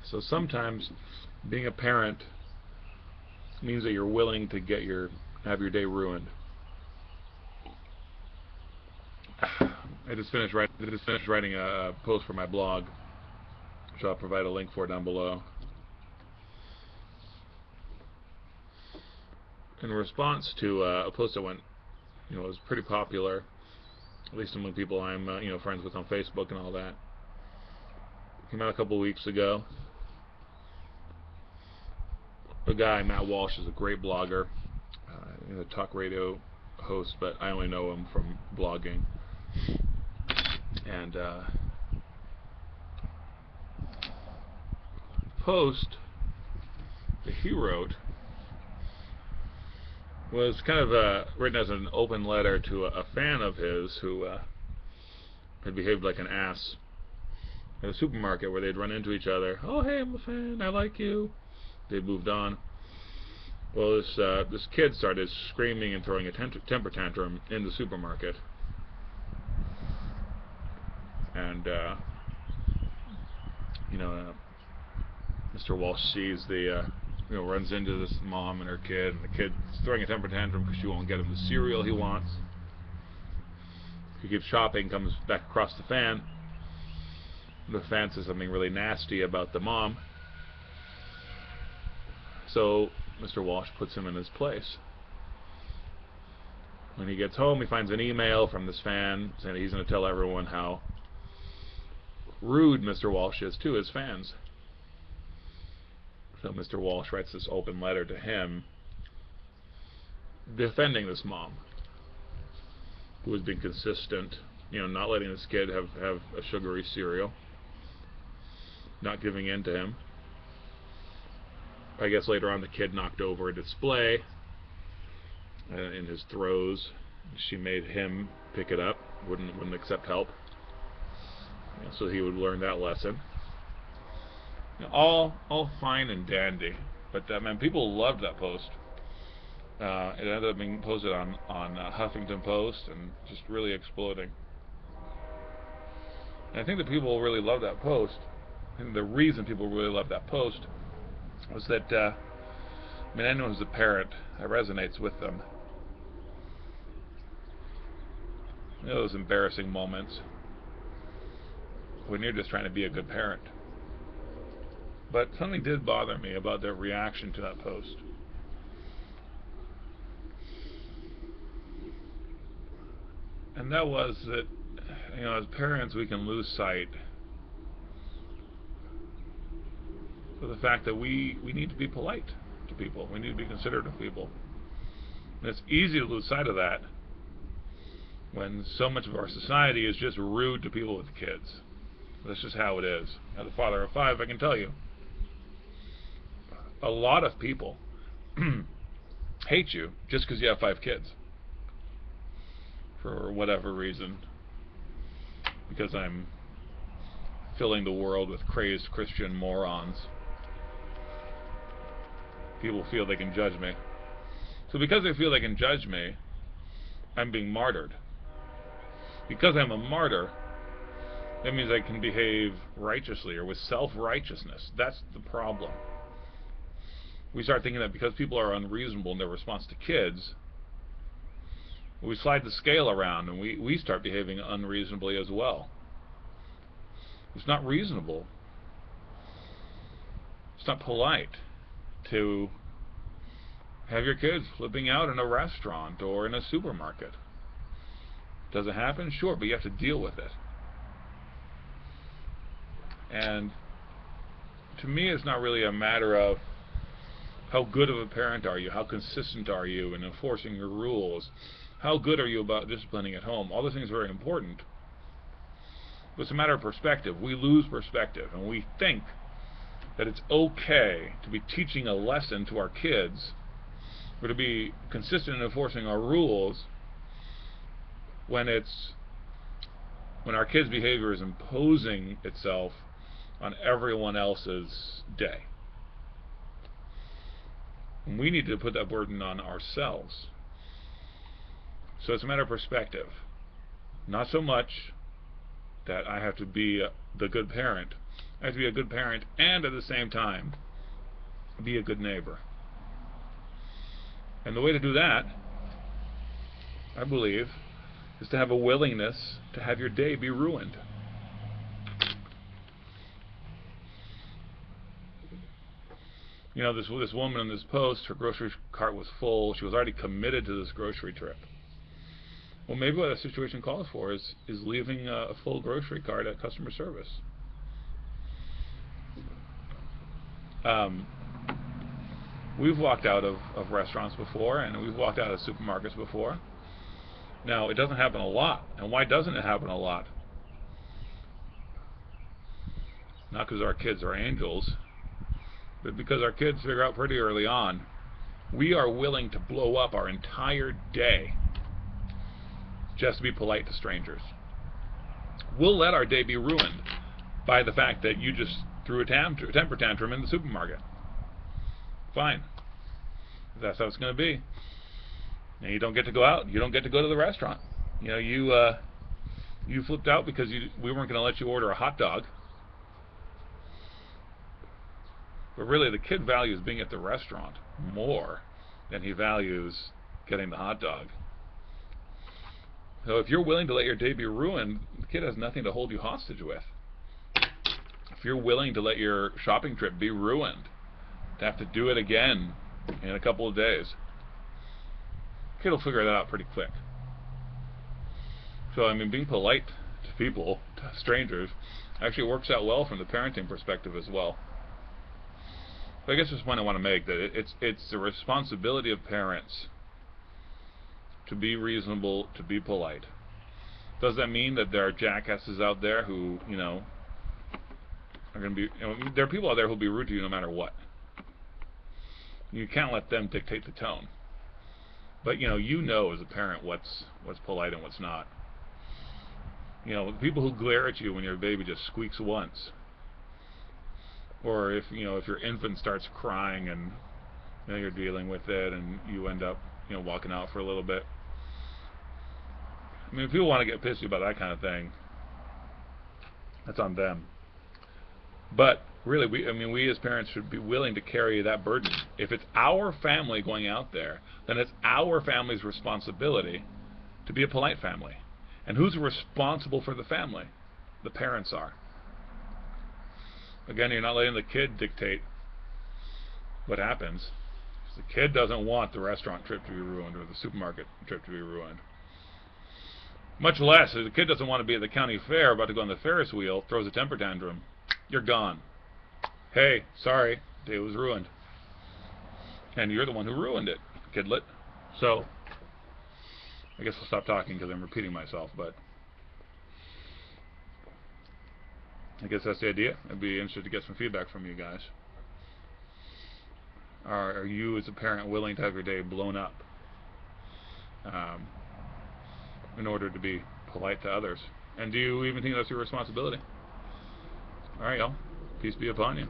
So sometimes being a parent means that you're willing to have your day ruined. I just finished writing a post for my blog, which I'll provide a link for down below. In response to a post that went, was pretty popular, at least among people I'm, friends with on Facebook and all that. Came out a couple weeks ago. A guy, Matt Walsh, is a great blogger, a talk radio host, but I only know him from blogging. And post that he wrote was kind of written as an open letter to a fan of his who had behaved like an ass at a supermarket where they'd run into each other. Oh, hey, I'm a fan. I like you. They'd moved on. Well, this kid started screaming and throwing a temper tantrum in the supermarket. And, Mr. Walsh sees runs into this mom and her kid, and the kid's throwing a temper tantrum because she won't get him the cereal he wants. He keeps shopping, comes back across the fan. The fan says something really nasty about the mom. So Mr. Walsh puts him in his place. When he gets home, he finds an email from this fan saying that he's going to tell everyone how rude Mr. Walsh is to his fans. So Mr. Walsh writes this open letter to him defending this mom who has been consistent, not letting this kid have a sugary cereal, not giving in to him. I guess later on the kid knocked over a display in his throes. She made him pick it up, wouldn't accept help. So he would learn that lesson. All fine and dandy, but people loved that post. It ended up being posted on Huffington Post and just really exploding. And I think that people really loved that post. And the reason people really loved that post was that anyone who's a parent, that resonates with them. Those embarrassing moments when you're just trying to be a good parent. But something did bother me about their reaction to that post. And that was that, as parents, we can lose sight of the fact that we need to be polite to people. We need to be considerate of people. And it's easy to lose sight of that when so much of our society is just rude to people with kids. That's just how it is. As a father of 5, I can tell you, a lot of people hate you just because you have 5 kids. For whatever reason. Because I'm filling the world with crazed Christian morons. People feel they can judge me. So because they feel they can judge me, I'm being martyred. Because I'm a martyr, that means I can behave righteously or with self-righteousness. That's the problem. We start thinking that because people are unreasonable in their response to kids, we slide the scale around and we start behaving unreasonably as well. It's not reasonable. It's not polite to have your kids flipping out in a restaurant or in a supermarket. Does it happen? Sure, but you have to deal with it. And to me, it's not really a matter of how good of a parent are you, how consistent are you in enforcing your rules, how good are you about disciplining at home. All those things are very important. But it's a matter of perspective. We lose perspective, and we think that it's okay to be teaching a lesson to our kids or to be consistent in enforcing our rules when our kids' behavior is imposing itself on everyone else's day. And we need to put that burden on ourselves. So it's a matter of perspective. Not so much that I have to be the good parent. I have to be a good parent and at the same time be a good neighbor. And the way to do that, I believe, is to have a willingness to have your day be ruined. You know, this woman in this post, her grocery cart was full. She was already committed to this grocery trip. Well, maybe what a situation calls for is leaving a full grocery cart at customer service. We've walked out of restaurants before, and we've walked out of supermarkets before. Now, it doesn't happen a lot. And why doesn't it happen a lot? Not because our kids are angels, but because our kids figure out pretty early on, we are willing to blow up our entire day just to be polite to strangers. We'll let our day be ruined by the fact that you just threw a temper tantrum in the supermarket. Fine. If that's how it's going to be. And you don't get to go out. You don't get to go to the restaurant. You know, you flipped out because we weren't going to let you order a hot dog. But really, the kid values being at the restaurant more than he values getting the hot dog. So if you're willing to let your day be ruined, the kid has nothing to hold you hostage with. If you're willing to let your shopping trip be ruined, to have to do it again in a couple of days, the kid will figure that out pretty quick. So, I mean, being polite to people, to strangers, actually works out well from the parenting perspective as well. So I guess this point I want to make, that it's the responsibility of parents to be reasonable, to be polite. Does that mean that there are jackasses out there who, you know, are going to be, there are people out there who'll be rude to you no matter what. You can't let them dictate the tone. But you know as a parent what's polite and what's not. You know, people who glare at you when your baby just squeaks once, or if your infant starts crying and you're dealing with it and you end up walking out for a little bit. I mean, if people want to get pissy about that kind of thing, that's on them. But really, we as parents should be willing to carry that burden. If it's our family going out there, then it's our family's responsibility to be a polite family. And who's responsible for the family? The parents are. Again, you're not letting the kid dictate what happens. The kid doesn't want the restaurant trip to be ruined or the supermarket trip to be ruined. Much less, if the kid doesn't want to be at the county fair, about to go on the Ferris wheel, throws a temper tantrum, you're gone. Hey, sorry, day was ruined. And you're the one who ruined it, kidlet. So, I guess I'll stop talking because I'm repeating myself, but I guess that's the idea. I'd be interested to get some feedback from you guys. Are you as a parent willing to have your day blown up in order to be polite to others? And do you even think that's your responsibility? All right, y'all. Peace be upon you.